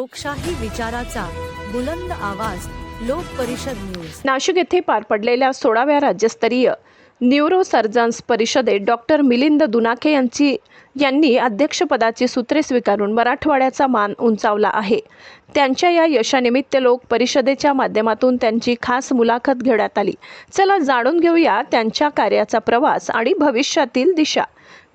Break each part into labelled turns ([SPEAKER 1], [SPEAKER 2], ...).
[SPEAKER 1] लोकशाही विचाराचा बुलंद आवाज, लोक परिषद न्यूज।
[SPEAKER 2] नाशिक येथे पार पडलेल्या 16व्या राज्यस्तरीय न्यूरोसर्जन्स परिषदेत डॉक्टर मिलिंद दुनाखे यांनी अध्यक्षपदाची सूत्रे स्वीकारून मराठवाड्याचा मान उंचावला आहे। त्यांच्या या यशानिमित्त लोक परिषदेच्या माध्यमातून त्यांची खास मुलाखत घेण्यात आली। चला जाणून घेऊया त्यांच्या कार्याचा प्रवास आणि भविष्यातील दिशा।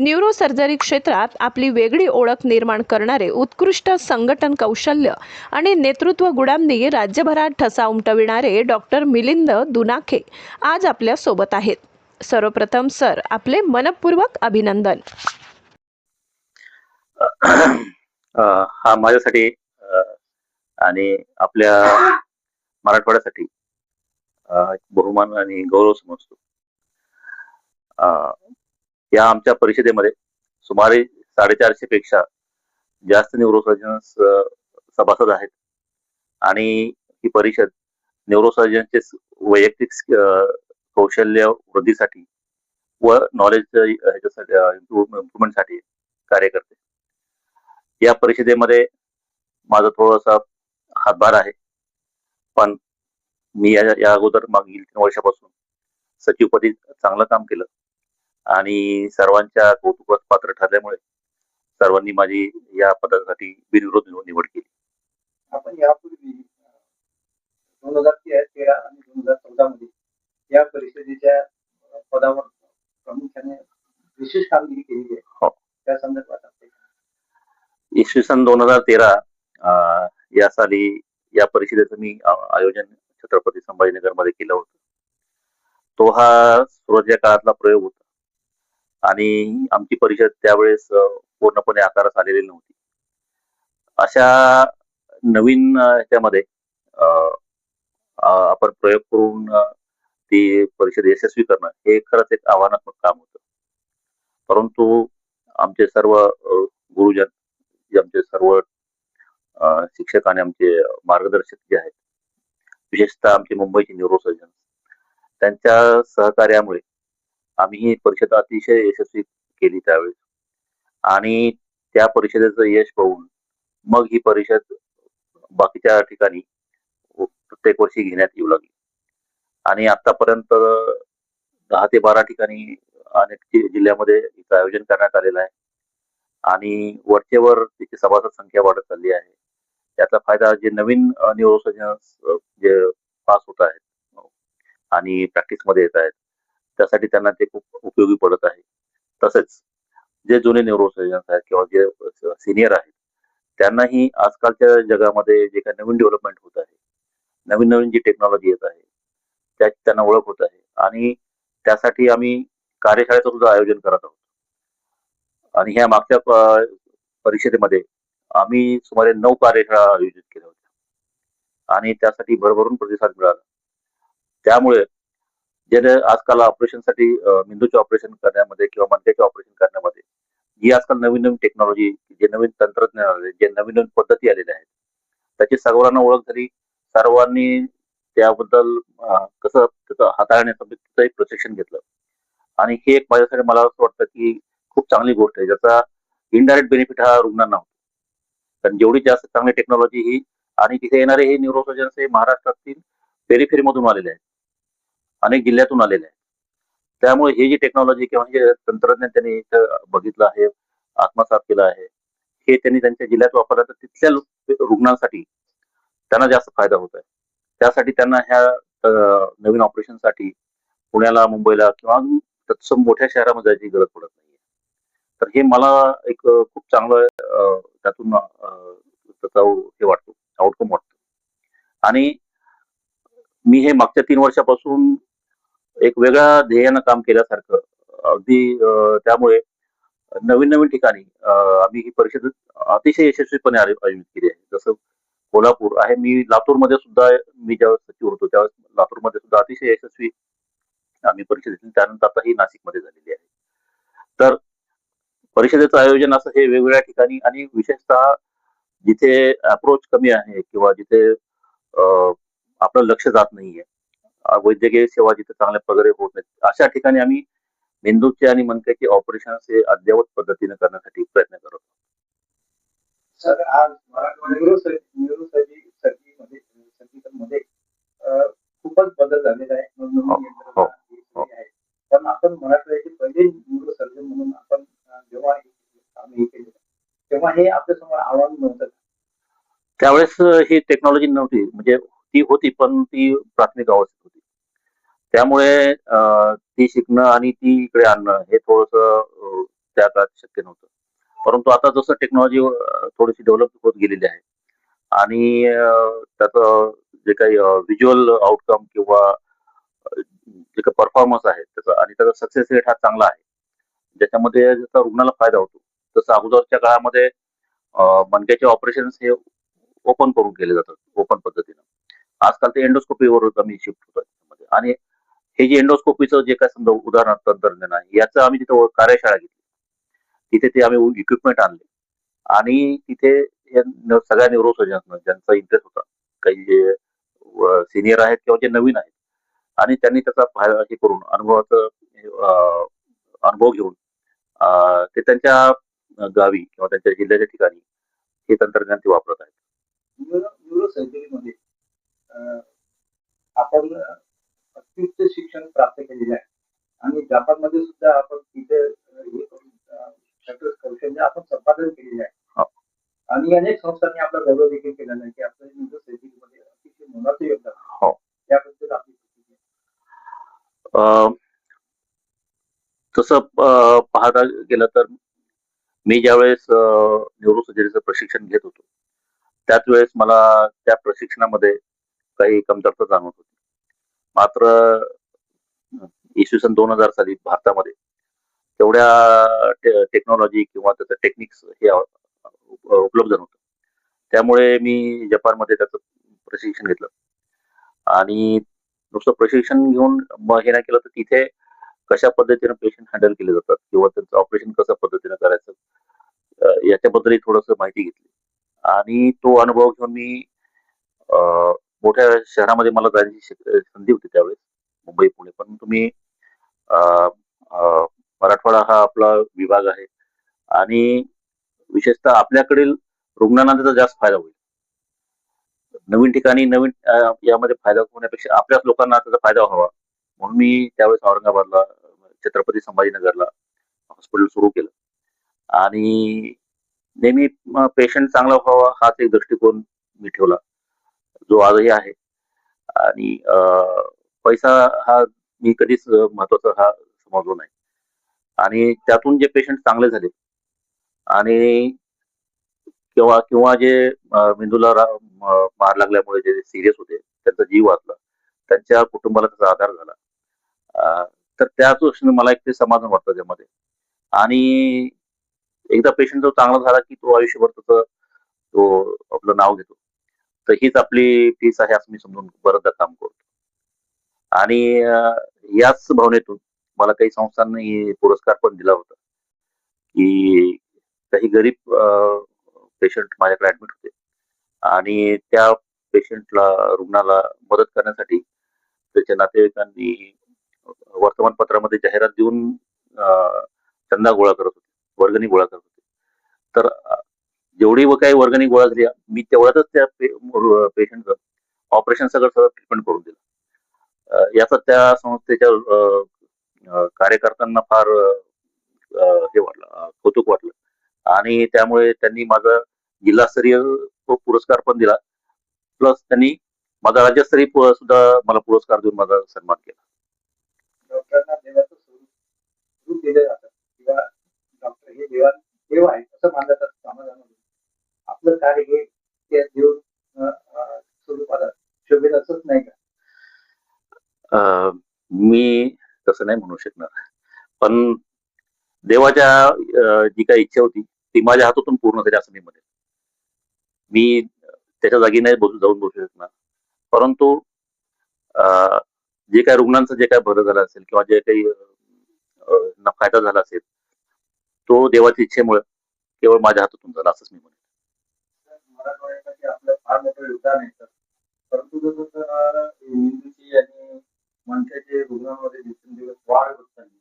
[SPEAKER 2] न्यूरोसर्जरी क्षेत्रात आपली वेगळी ओळख निर्माण करणारे उत्कृष्ट संघटन कौशल्य आणि नेतृत्व गुणांनी राज्यभरात ठसा उमटविणारे डॉक्टर मिलिंद दुनाखे आज आपल्या सोबत आहेत। सर्वप्रथम सर, आपले मनपूर्वक अभिनंदन।
[SPEAKER 3] हा माझ्यासाठी आणि आपल्या मराठवाड्यासाठी बहुमान आणि गौरव समजतो। या आमच्या परिषदेमध्ये सुमारे 450 पेक्षा जास्त न्यूरोसर्जन्स सभासद आहेत आणि ही परिषद न्यूरोसर्जनचे वैयक्तिक कौशल्य वृद्धीसाठी व नॉलेज ह्याच्यासाठी इम्प्रूव्हमेंटसाठी कार्य करते। या परिषदेमध्ये माझा थोडासा हातभार आहे, पण मी या अगोदर मागील 3 वर्षापासून सचिवपदी चांगलं काम केलं आणि सर्वांच्या कौतुकास पात्र ठरल्यामुळे सर्वांनी माझी या पदासाठी बिनविरोध निवड केली।
[SPEAKER 4] आपण यापूर्वी 2013 आणि 2014 मध्ये या परिषदेच्या पदावर प्रामुख्याने विशेष कामगिरी केली आहे।
[SPEAKER 3] हो,
[SPEAKER 4] त्या संदर्भात
[SPEAKER 3] इसवी सन 2013 या साली या परिषदेचं मी आयोजन छत्रपती संभाजीनगर मध्ये केलं होतं। तो हा सुरुवातीच्या काळातला प्रयोग होता आणि आमची परिषद त्यावेळेस पूर्णपणे आकारास आलेली नव्हती। अशा नवीन ह्याच्यामध्ये आपण प्रयोग करून ती परिषद यशस्वी करणं हे खरंच एक आव्हानात्मक काम होतं। परंतु आमचे सर्व गुरुजन, आमचे सर्व शिक्षक आणि आमचे मार्गदर्शक जे आहेत, विशेषतः आमचे मुंबईचे न्यूरोसर्जन, त्यांच्या सहकार्यामुळे आम्ही ही परिषद अतिशय यशस्वी केली त्यावेळेस आणि त्या परिषदेचं यश पाहून मग ही परिषद बाकीच्या ठिकाणी प्रत्येक वर्षी घेण्यात येऊ लागली आणि आतापर्यंत 10 ते 12 ठिकाणी अनेक जिल्ह्यामध्ये हिचं आयोजन करण्यात आलेलं आहे आणि वरचेवर तिची सभासद संख्या वाढत चालली आहे। त्याचा फायदा जे नवीन न्यूरोसर्जन्स जे पास होत आहेत आणि प्रॅक्टिस मध्ये येत आहेत त्यासाठी त्यांना ते खूप उपयोगी पडत आहे। तसेच जे जुने न्यूरोसर्जन्स आहेत किंवा जे सिनियर आहेत त्यांनाही आजकालच्या जगामध्ये जे काही नवीन डेव्हलपमेंट होत आहे, नवीन नवीन जी टेक्नॉलॉजी येत आहे त्याची त्यांना ओळख होत आहे आणि त्यासाठी आम्ही कार्यशाळेचं सुद्धा आयोजन करत आहोत आणि ह्या मागच्या परिषदेमध्ये आम्ही सुमारे 9 कार्यशाळा आयोजित केल्या होत्या आणि त्यासाठी भरभरून प्रतिसाद मिळाला। त्यामुळे जे आजकाल ऑपरेशनसाठी मेंदूचे ऑपरेशन करण्यामध्ये किंवा मणक्याचे ऑपरेशन करण्यामध्ये जी आजकाल नवीन नवीन टेक्नॉलॉजी, जे नवीन तंत्रज्ञान आले, जे नवीन नवीन पद्धती आलेल्या आहेत त्याची सर्वांना ओळख झाली। सर्वांनी त्याबद्दल कसं त्याचं हाताळण्याचं एक प्रशिक्षण घेतलं आणि हे एक माझ्यासाठी मला असं वाटतं की खूप चांगली गोष्ट आहे, ज्याचा इनडायरेक्ट बेनिफिट हा रुग्णांना होतो। कारण जेवढी जास्त चांगली टेक्नॉलॉजी ही आणि तिथे येणारे हे न्यूरोसर्जन्स हे महाराष्ट्रातील पेरिफेरी मधून आलेले आहेत, अनेक जिल्ह्यातून आलेले आहेत। त्यामुळे हे जी टेक्नॉलॉजी किंवा हे तंत्रज्ञान त्यांनी इथं बघितलं आहे, आत्मसात केलं आहे, हे त्यांनी त्यांच्या जिल्ह्यात वापरलं तर तिथल्या रुग्णांसाठी त्यांना जास्त फायदा होत आहे। त्यासाठी त्यांना ह्या नवीन ऑपरेशनसाठी पुण्याला, मुंबईला किंवा तत्सम मोठ्या शहरामध्ये जायची गरज पडत नाहीये। तर हे मला एक खूप चांगलं त्यातून त्याचा हे वाटतो, आउटकम वाटतो आणि मी हे मागच्या 3 वर्षापासून एक वेगळ्या ध्येयानं काम केल्यासारखं अगदी त्यामुळे नवीन नवीन ठिकाणी आम्ही ही परिषद अतिशय यशस्वीपणे आयोजित केली आहे। जसं कोल्हापूर आहे, मी लातूरमध्ये सुद्धा मी ज्यावेळेस सचिव होतो त्यावेळेस लातूरमध्ये सुद्धा अतिशय यशस्वी आम्ही परिषद घेतली। त्यानंतर आता ही नाशिकमध्ये झालेली आहे। तर परिषदेचं आयोजन असं हे वेगवेगळ्या ठिकाणी आणि विशेषतः जिथे अप्रोच कमी आहे किंवा जिथे आपलं लक्ष जात नाहीये, वैद्यकीय सेवा जिथे चांगल्या प्रकारे होत नाही, अशा ठिकाणी आम्ही मेंदूचे आणि मणक्याचे ऑपरेशन हे अद्ययावत पद्धतीने करण्यासाठी प्रयत्न करत आहोत।
[SPEAKER 4] सर, आज मराठवाडा
[SPEAKER 3] त्यावेळेस ही टेक्नॉलॉजी नव्हती, म्हणजे ती होती पण ती प्राथमिक अवस्थेत होती. त्यामुळे ती शिकणं आणि ती इकडे आणणं हे थोडंसं त्या काळात शक्य नव्हतं. परंतु आता जसं टेक्नॉलॉजी थोडीशी डेव्हलप होत गेलेली आहे आणि त्याचं जे काही व्हिज्युअल आउटकम किंवा जे काही परफॉर्मन्स आहे त्याचा आणि त्याचा सक्सेस रेट हा चांगला आहे. ज्याच्यामध्ये जसा रुग्णाला फायदा होतो. तसं अगोदरच्या काळामध्ये मणक्याचे ऑपरेशन्स हे ओपन करून केले जातात, ओपन पद्धतीनं. आजकाल ते एंडोस्कोपीवर आम्ही शिफ्ट होतोय त्यामध्ये. आणि हे जे एंडोस्कोपीचं जे काय समजा उदाहरणार्थ तंत्रज्ञान आहे, याचं आम्ही तिथं कार्यशाळा घेतली. तिथे ते आम्ही इक्विपमेंट आणले आणि तिथे या सगळ्या न्यूरोसर्जन्सना ज्यांचा इंटरेस्ट होता, काही जे सीनियर आहेत किंवा जे नवीन आहेत आणि त्यांनी त्याचा फायदा हे करून अनुभव घेऊन ते त्यांच्या गावी किंवा त्यांच्या जिल्ह्याच्या ठिकाणी हे तंत्रज्ञान ते वापरत आहेत.
[SPEAKER 4] न्यूरो सर्जरीमध्ये आपण अत्युच्च शिक्षण प्राप्त केलेलं आहे आणि जपानमध्ये सुद्धा आपण तिथे हे करून कौशल्य आपण संपादन केलेले आहे.
[SPEAKER 3] हो.
[SPEAKER 4] आणि अनेक संस्थांनी आपला गौरव देखील केलेला आहे की आपल्या न्यूरो सर्जरीमध्ये अतिशय मोलाचं योगदान आहे.
[SPEAKER 3] हो.
[SPEAKER 4] त्याबद्दल आपली प्रतिक्रिया.
[SPEAKER 3] तसं पाहता गेलं तर मी ज्यावेळेस न्यूरोसर्जरीचं प्रशिक्षण घेत होतो, त्याच वेळेस मला त्या प्रशिक्षणामध्ये काही कमतरता जाणवत होती. मात्र इसवी सन 2000 साली भारतामध्ये तेवढ्या टेक्नॉलॉजी किंवा त्याचं टेक्निक्स हे उपलब्ध नव्हतं. त्यामुळे मी जपानमध्ये त्याचं प्रशिक्षण घेतलं आणि नुसतं प्रशिक्षण घेऊन हे नाही केलं तर तिथे कशा पद्धतीने पेशंट हँडल केले जातात किंवा त्यांचं ऑपरेशन कशा पद्धतीने करायचं याच्याबद्दलही थोडंसं माहिती घेतली आणि तो अनुभव घेऊन मी मोठ्या शहरामध्ये मला जाण्याची संधी होती त्यावेळेस, मुंबई, पुणे. पण तुम्ही मराठवाडा हा आपला विभाग आहे आणि विशेषतः आपल्याकडील रुग्णांना त्याचा जास्त फायदा होईल. नवीन ठिकाणी नवीन यामध्ये फायदा होण्यापेक्षा आपल्याच लोकांना त्याचा फायदा व्हावा म्हणून मी त्यावेळेस औरंगाबादला छत्रपती संभाजीनगरला हॉस्पिटल सुरू केलं आणि नेहमी पेशंट चांगला व्हावा हाच एक दृष्टिकोन मी ठेवला, जो आजही आहे. आणि पैसा हा मी कधीच महत्वाचा हा समजलो नाही. आणि त्यातून जे पेशंट चांगले झाले आणि किंवा किंवा जे मेंदूला मार लागल्यामुळे जे सिरियस होते, त्यांचा जीव वाचला, त्यांच्या कुटुंबाला त्याचा आधार झाला. तर त्या दृष्टीने मला एक ते समाधान वाटतं त्यामध्ये. आणि एकदा पेशंट जो चांगला झाला की तो आयुष्यभर त्याचं तो आपलं नाव घेतो. तर हीच आपली फीस आहे असं मी समजून बरंचदा काम करतो. आणि याच भावनेतून मला काही संस्थांनी पुरस्कार पण दिला होता, की काही गरीब पेशंट माझ्याकडे ऍडमिट होते आणि त्या पेशंटला रुग्णाला मदत करण्यासाठी त्याच्या नातेवाईकांनी वर्तमानपत्रामध्ये जाहिरात देऊन चंदा गोळा करत होते, वर्गणी गोळा करत होते. तर जेवढी काही वर्गणी गोळा झाली मी तेवढ्यातच त्या पेशंटचं ऑपरेशन सगळं ट्रीटमेंट करून दिलं. याचा त्या संस्थेच्या कार्यकर्त्यांना फार हे वाटलं, कौतुक वाटलं आणि त्यामुळे त्यांनी माझा जिल्हास्तरीय तो पुरस्कार पण दिला. प्लस त्यांनी माझा राज्यस्तरीय सुद्धा मला पुरस्कार देऊन माझा सन्मान केला.
[SPEAKER 4] डॉक्टरांना देवाचं स्वरूप दिलं जातं किंवा डॉक्टर हे देव आहे असं मानलं जातं समाजामध्ये. आपलं कार्य हे त्या देव स्वरूपाला शोभेत असत नाही का?
[SPEAKER 3] मी तसं नाही म्हणू शकणार, पण देवाच्या जी काही इच्छा होती ती माझ्या हातातून पूर्ण झाली असं मी म्हणेन. मी त्याच्या जागी नाही जाऊन बसू शकणार, परंतु जे काही रुग्णांचं जे काही बरं झालं असेल किंवा जे काही फायदा झाला असेल तो देवाच्या इच्छेमुळे केवळ माझ्या हातातून झाला असंच मी म्हणेन.
[SPEAKER 4] मराठवाड्यासाठी आपलं फार मोठं योगदान आहे सर. परंतु जसं मेंदूची आणि मणक्याचे रुग्णांमध्ये दिवसेंदिवस वाढ होत चालली,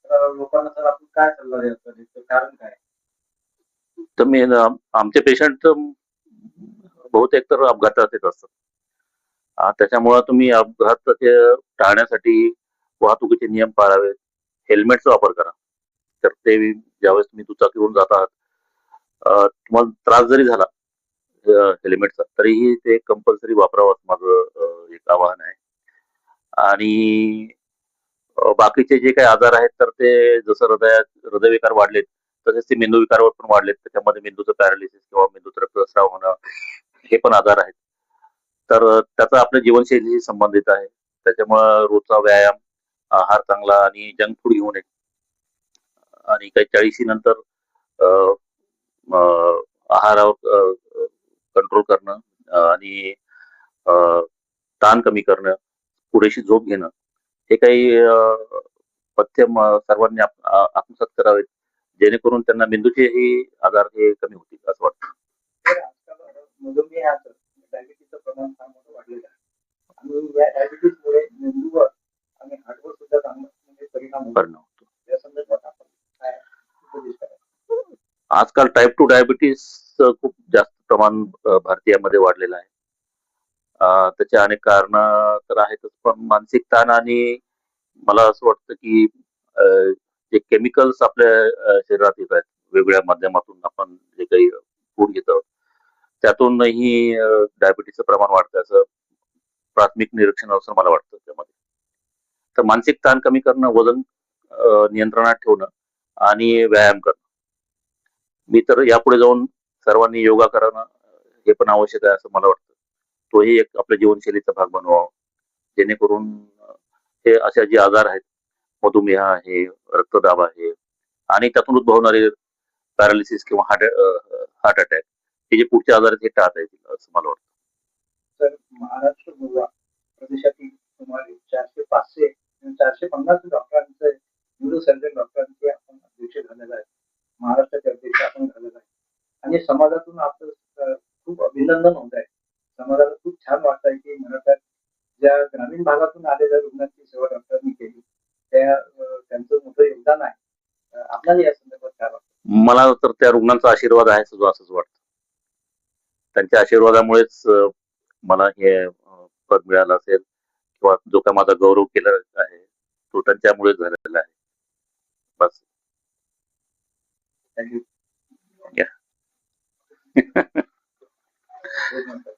[SPEAKER 4] तर लोकांना सर आपण काय सल्ला द्यायचा, त्याचं कारण काय?
[SPEAKER 3] तर मी आमचे पेशंट बहुतेक तर अपघातात येत असतात. त्याच्यामुळे तुम्ही अपघात टाळण्यासाठी वाहतुकीचे नियम पाळावेत, हेल्मेटचा वापर करा. तर ते ज्यावेळेस तुम्ही दुचाकीवरून जात आहात, तुम्हाला त्रास जरी झाला हेल्मेटचा, तरीही ते कंपल्सरी वापरावं असं माझं एक आवाहन आहे. आणि बाकीचे जे काही आजार आहेत तर ते जसं हृदयविकार वाढलेत, तसेच ते मेंदूविकारावर पण वाढलेत. त्याच्यामध्ये मेंदूचं पॅरालिसिस किंवा मेंदूचा रक्तस्राव होणं, हे पण आजार आहेत. तर त्याचा आपल्या जीवनशैलीशी संबंधित आहे. त्याच्यामुळं रोजचा व्यायाम, आहार चांगला आणि जंक फूड घेऊ नये. आणि काही 40शी नंतर अ, अ, आहारावर कंट्रोल करणं, आणि अ, ताण कमी करणं, पुरेशी झोप घेणं, हे काही पथ्य सर्वांनी आत्मसात करावेत, जेणेकरून त्यांना मेंदूचेही आजार हे कमी होतील असं वाटतं.
[SPEAKER 4] तर आजकाल मधुमेहाचं डायबिटीजचं प्रमाण फार मोठं वाढलेलं आहे. आणि या डायबिटीजमुळे मेंदूवर आणि हार्टवर सुद्धा चांगला म्हणजे परिणाम होतो.
[SPEAKER 3] परिणाम होतो.
[SPEAKER 4] या संदर्भात आपण काय उपदेश कराल?
[SPEAKER 3] आजकाल टाइप 2 डायबिटीस खूप जास्त प्रमाण भारतीयामध्ये वाढलेलं आहे. त्याची अनेक कारणं तर आहेतच, पण मानसिक ताण आणि मला असं वाटतं की जे केमिकल्स आपल्या शरीरात येत आहेत, वेगवेगळ्या माध्यमातून आपण जे काही फूड घेतो, त्यातूनही डायबिटीसचं प्रमाण वाढतं असं प्राथमिक निरीक्षण असं मला वाटतं त्यामध्ये. तर मानसिक ताण कमी करणं, वजन नियंत्रणात ठेवणं आणि व्यायाम करणं. मी तर यापुढे जाऊन सर्वांनी योगा करणं हे पण आवश्यक आहे असं मला वाटतं. तोही एक आपल्या जीवनशैलीचा भाग बनवावा. जेणेकरून हे असे जे आजार आहेत, मधुमेह आहे, रक्तदाब आहे आणि त्यातून उद्भवणारे पॅरालिसिस किंवा हार्ट अटॅक, हे जे पुढचे आजार आहेत हे टाळता येतील असं मला वाटतं.
[SPEAKER 4] तर महाराष्ट्र, गोवा प्रदेशातील सुमारे 400-500 450 डॉक्टरांचे न्यूरोसर्जन डॉक्टरांचे आपण अध्यक्ष झालेला आहे. महाराष्ट्राचे अध्यक्ष आपण झालेला आहे. आणि समाजातून आपलं खूप अभिनंदन होत आहे. समाजाला खूप छान वाटतंय की मराठवाड्यात ज्या ग्रामीण भागातून आलेल्या रुग्णांची सेवा डॉक्टरांनी केली, त्यांचं मोठं योगदान आहे. आपल्याला या संदर्भात काय वाटतं?
[SPEAKER 3] मला तर त्या रुग्णांचा आशीर्वाद आहे असंच वाटतं. त्यांच्या आशीर्वादामुळेच मला हे पद मिळालं असेल किंवा जो काही माझा गौरव केला आहे, तो त्यांच्यामुळेच झालेला आहे. बस.
[SPEAKER 4] थँक्यू.
[SPEAKER 3] या.
[SPEAKER 4] एक मिनिट.